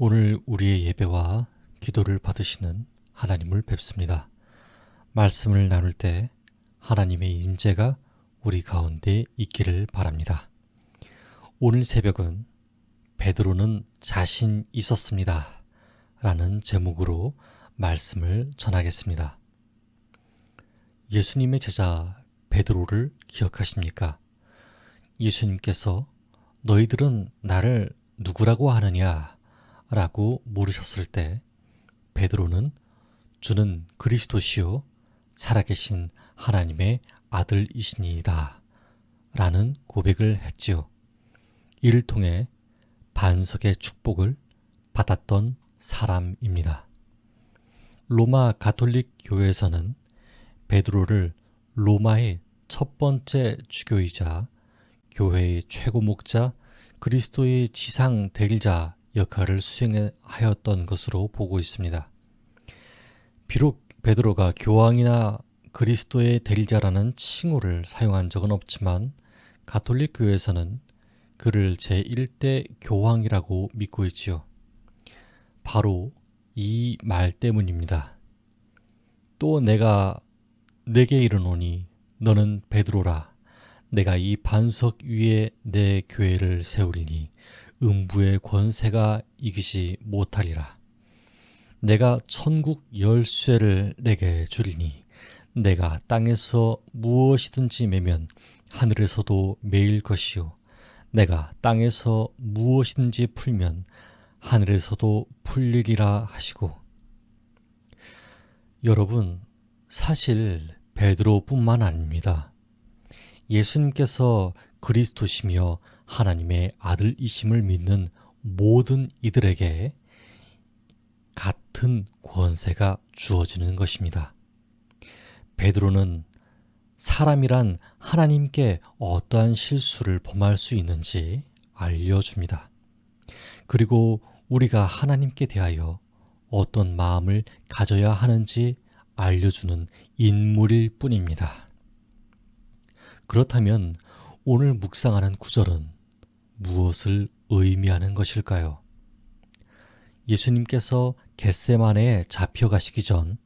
오늘 우리의 예배와 기도를 받으시는 하나님을 뵙습니다. 말씀을 나눌 때 하나님의 임재가 우리 가운데 있기를 바랍니다. 오늘 새벽은 베드로는 자신 있었습니다 라는 제목으로 말씀을 전하겠습니다. 예수님의 제자 베드로를 기억하십니까? 예수님께서 너희들은 나를 누구라고 하느냐? 라고 물으셨을 때 베드로는 주는 그리스도시요 살아계신 하나님의 아들이시니이다 라는 고백을 했지요. 이를 통해 반석의 축복을 받았던 사람입니다. 로마 가톨릭 교회에서는 베드로를 로마의 첫 번째 주교이자 교회의 최고 목자 그리스도의 지상 대리자 역할을 수행하였던 것으로 보고 있습니다. 비록 베드로가 교황이나 그리스도의 대리자라는 칭호를 사용한 적은 없지만 가톨릭 교회에서는 그를 제1대 교황이라고 믿고 있지요. 바로 이 말 때문입니다. 또 내가 내게 이르노니 너는 베드로라. 내가 이 반석 위에 내 교회를 세우리니 음부의 권세가 이기지 못하리라. 내가 천국 열쇠를 내게 주리니 내가 땅에서 무엇이든지 매면 하늘에서도 매일 것이요 내가 땅에서 무엇이든지 풀면 하늘에서도 풀리리라 하시고. 여러분, 사실 베드로뿐만 아닙니다. 예수님께서 그리스도시며 하나님의 아들이심을 믿는 모든 이들에게 같은 권세가 주어지는 것입니다. 베드로는 사람이란 하나님께 어떠한 실수를 범할 수 있는지 알려줍니다. 그리고 우리가 하나님께 대하여 어떤 마음을 가져야 하는지 알려주는 인물일 뿐입니다. 그렇다면 오늘 묵상하는 구절은 무엇을 의미하는 것일까요? 예수님께서 겟세마네에 잡혀가시기 전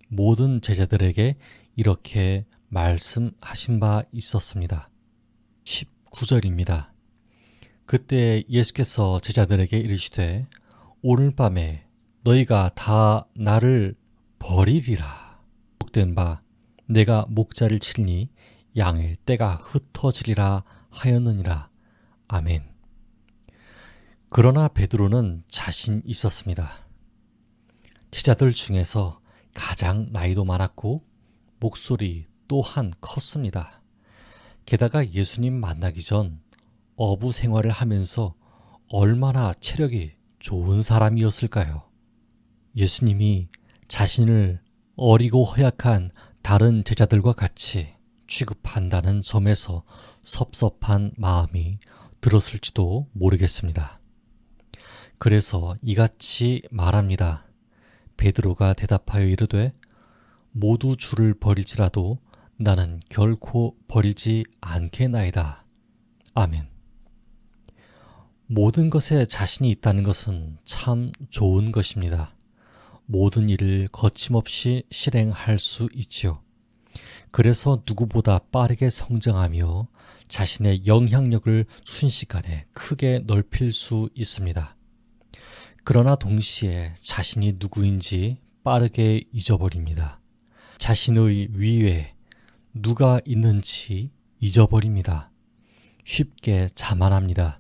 모든 제자들에게 이렇게 말씀하신 바 있었습니다. 19절입니다. 그때 예수께서 제자들에게 이르시되 오늘 밤에 너희가 다 나를 버리리라. 기록된 바 내가 목자를 치리니 양의 떼가 흩어지리라 하였느니라. 아멘. 그러나 베드로는 자신 있었습니다. 제자들 중에서 가장 나이도 많았고 목소리 또한 컸습니다. 게다가 예수님 만나기 전 어부 생활을 하면서 얼마나 체력이 좋은 사람이었을까요? 예수님이 자신을 어리고 허약한 다른 제자들과 같이 취급한다는 점에서 섭섭한 마음이 들었을지도 모르겠습니다. 그래서 이같이 말합니다. 베드로가 대답하여 이르되 모두 주를 버릴지라도 나는 결코 버리지 않겠나이다. 아멘. 모든 것에 자신이 있다는 것은 참 좋은 것입니다. 모든 일을 거침없이 실행할 수 있지요. 그래서 누구보다 빠르게 성장하며 자신의 영향력을 순식간에 크게 넓힐 수 있습니다. 그러나 동시에 자신이 누구인지 빠르게 잊어버립니다. 자신의 위에 누가 있는지 잊어버립니다. 쉽게 자만합니다.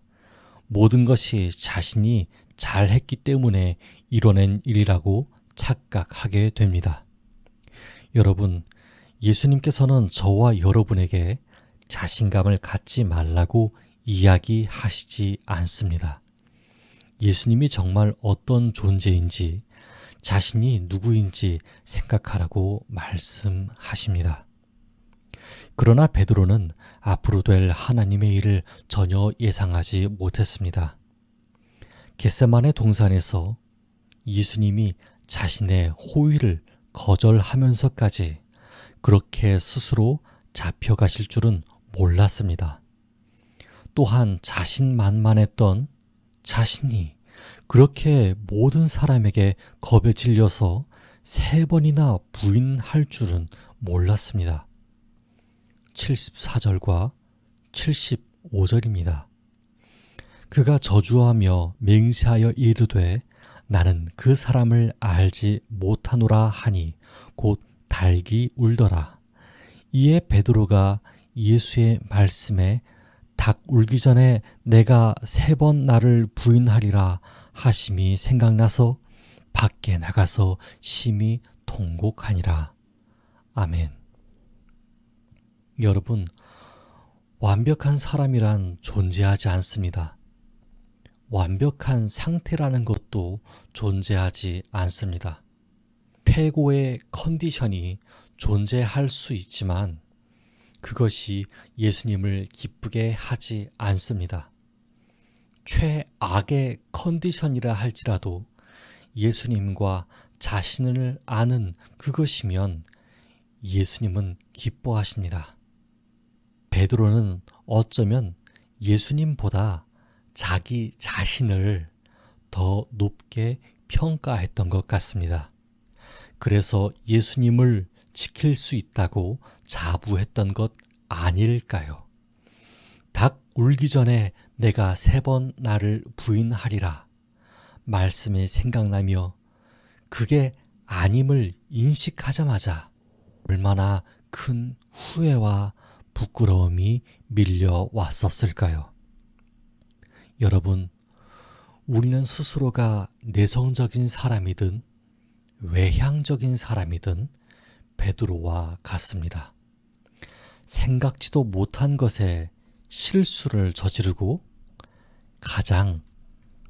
모든 것이 자신이 잘했기 때문에 이뤄낸 일이라고 착각하게 됩니다. 여러분, 예수님께서는 저와 여러분에게 자신감을 갖지 말라고 이야기하시지 않습니다. 예수님이 정말 어떤 존재인지 자신이 누구인지 생각하라고 말씀하십니다. 그러나 베드로는 앞으로 될 하나님의 일을 전혀 예상하지 못했습니다. 겟세마네 동산에서 예수님이 자신의 호의를 거절하면서까지 그렇게 스스로 잡혀가실 줄은 몰랐습니다. 또한 자신만만했던 자신이 그렇게 모든 사람에게 겁에 질려서 3번이나 부인할 줄은 몰랐습니다. 74절과 75절입니다. 그가 저주하며 맹세하여 이르되 나는 그 사람을 알지 못하노라 하니 곧 닭이 울더라. 이에 베드로가 예수의 말씀에 닭 울기 전에 내가 3번 나를 부인하리라 하심이 생각나서 밖에 나가서 심히 통곡하니라. 아멘. 여러분, 완벽한 사람이란 존재하지 않습니다. 완벽한 상태라는 것도 존재하지 않습니다. 최고의 컨디션이 존재할 수 있지만 그것이 예수님을 기쁘게 하지 않습니다. 최악의 컨디션이라 할지라도 예수님과 자신을 아는 그것이면 예수님은 기뻐하십니다. 베드로는 어쩌면 예수님보다 자기 자신을 더 높게 평가했던 것 같습니다. 그래서 예수님을 지킬 수 있다고 자부했던 것 아닐까요? 닭 울기 전에 내가 3번 나를 부인하리라 말씀이 생각나며 그게 아님을 인식하자마자 얼마나 큰 후회와 부끄러움이 밀려왔었을까요? 여러분, 우리는 스스로가 내성적인 사람이든 외향적인 사람이든 베드로와 같습니다. 생각지도 못한 것에 실수를 저지르고 가장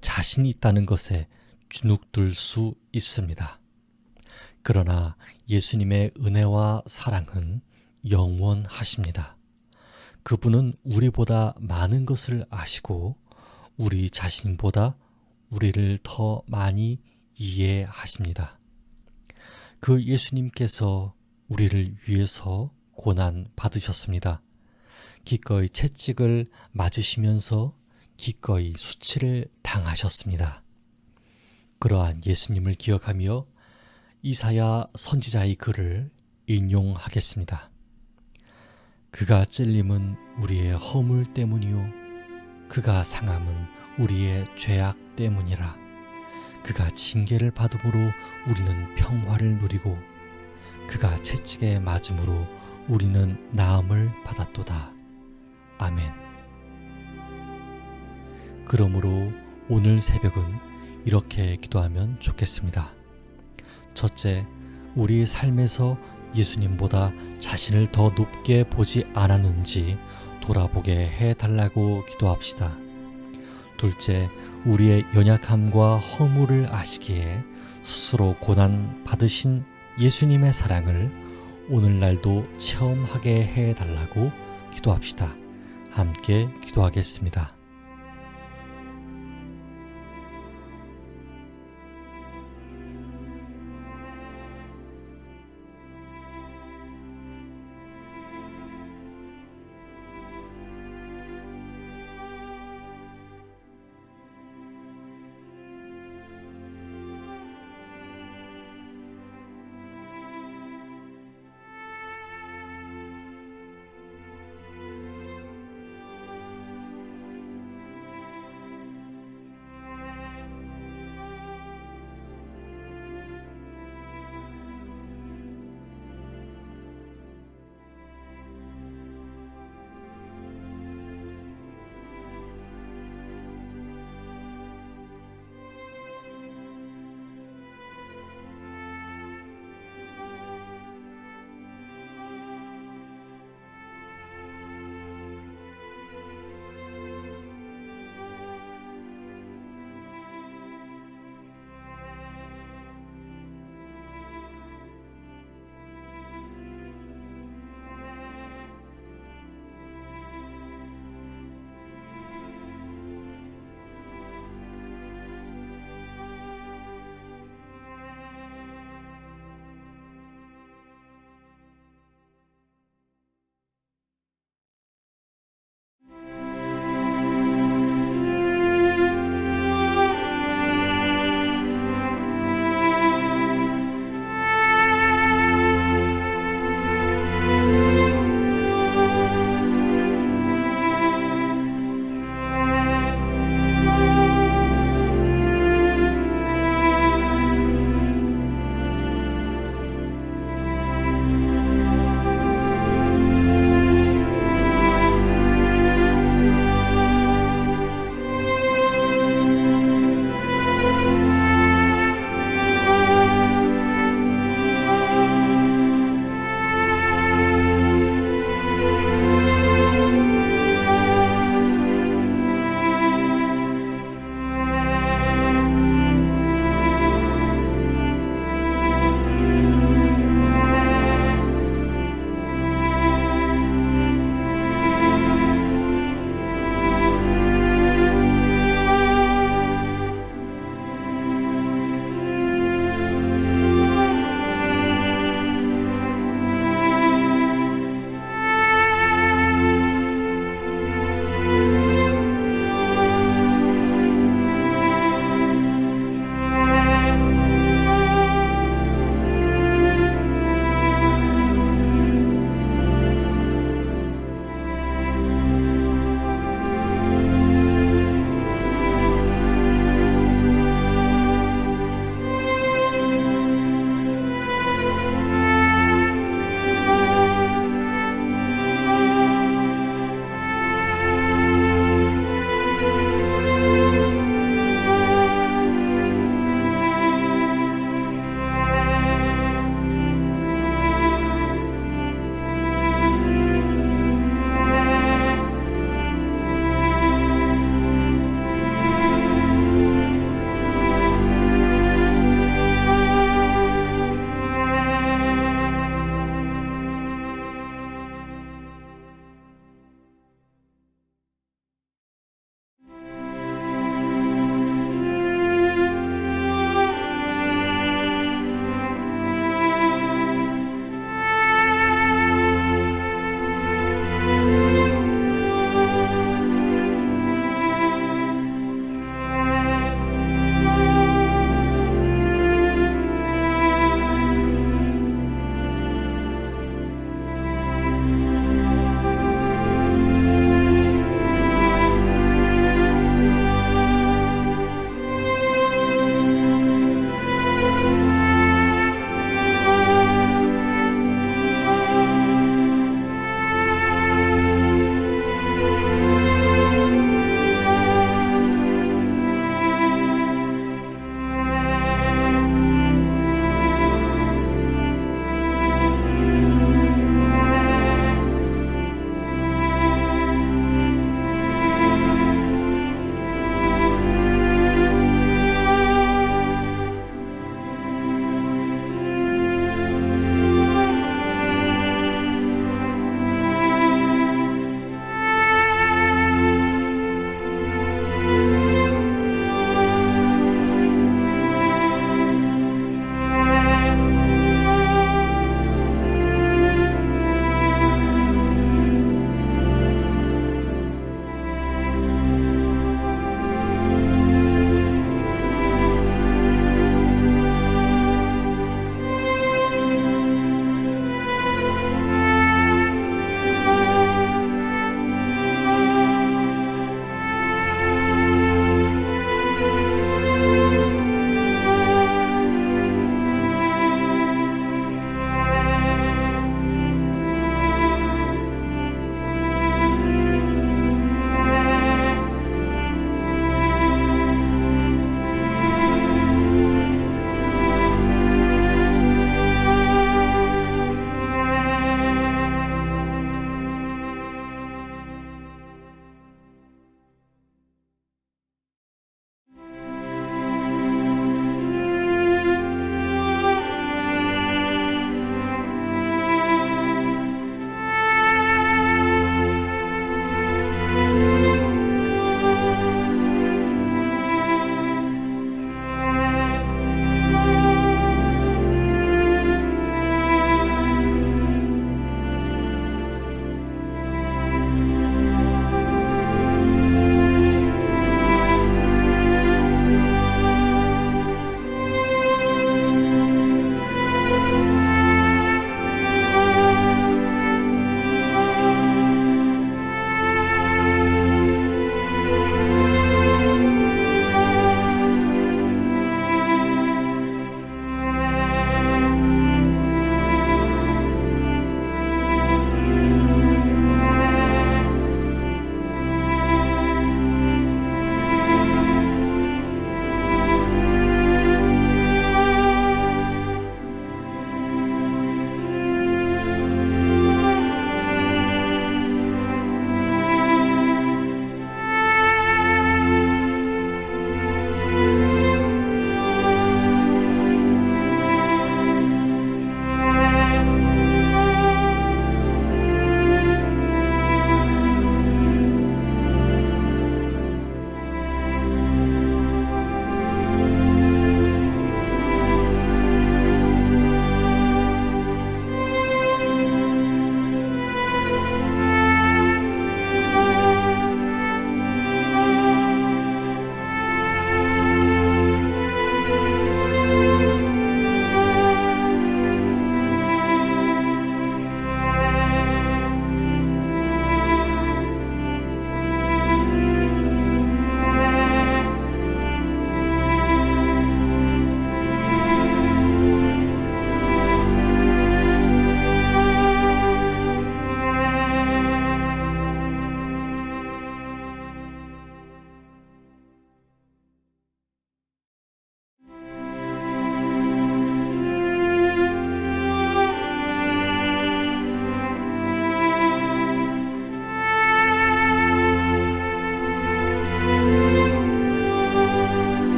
자신이 있다는 것에 주눅들 수 있습니다. 그러나 예수님의 은혜와 사랑은 영원하십니다. 그분은 우리보다 많은 것을 아시고 우리 자신보다 우리를 더 많이 이해하십니다. 그 예수님께서 우리를 위해서 고난 받으셨습니다. 기꺼이 채찍을 맞으시면서 기꺼이 수치를 당하셨습니다. 그러한 예수님을 기억하며 이사야 선지자의 글을 인용하겠습니다. 그가 찔림은 우리의 허물 때문이요 그가 상함은 우리의 죄악 때문이라. 그가 징계를 받음으로 우리는 평화를 누리고 그가 채찍에 맞음으로 우리는 나음을 받았도다. 아멘. 그러므로 오늘 새벽은 이렇게 기도하면 좋겠습니다. 첫째, 우리의 삶에서 예수님보다 자신을 더 높게 보지 않았는지 돌아보게 해달라고 기도합시다. 둘째, 우리의 연약함과 허물을 아시기에 스스로 고난 받으신 예수님의 사랑을 오늘날도 체험하게 해달라고 기도합시다. 함께 기도하겠습니다.